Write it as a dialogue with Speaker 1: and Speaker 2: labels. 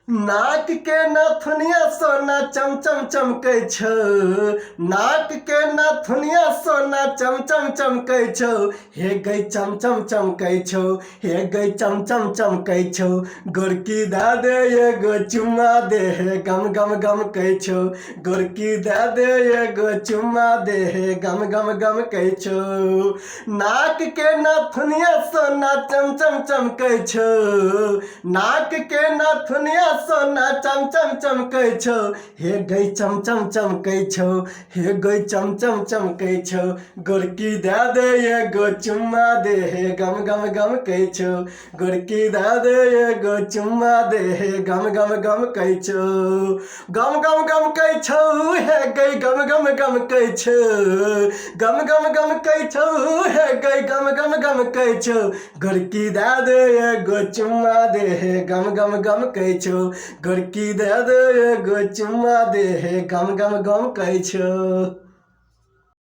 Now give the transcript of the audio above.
Speaker 1: नाक के नथुनिया सोना चम चम चमकै छौ। नाक के नथुनिया सोना चम चम चमकै छौ। हे गै चम चम चमकै छौ। हे गै चम चम चमकै छौ। गोरकी दे दे एगो चुम्मा दे हे गम गम गम कै छौ। गोरकी दे दे एगो चुम्मा दे हे गम गम गम कै छौ। नाक के नथुनिया सोना चम चम चमकै छौ। नाक के नथुनिया सोना चम चम चमकै छौ। हे गै चम चम चमकै छौ। हे गै चम चम चमकै छौ। गोरकी दे दे एगो चुम्मा दे हे गम गम गम कै छौ। गोरकी दे दे एगो चुम्मा दे हे गम गम गम कै छौ। गम गम गम कै छौ। हे गै गम गम गम कै छौ। गम गम गम कै छौ। हे गै गम गम गम कै छौ। गोरकी दे दे एगो चुम्मा दे हे गम गम गम कै छौ। गोरकी दे दे एगो चुम्मा दे हे गम गम गम कै छौ।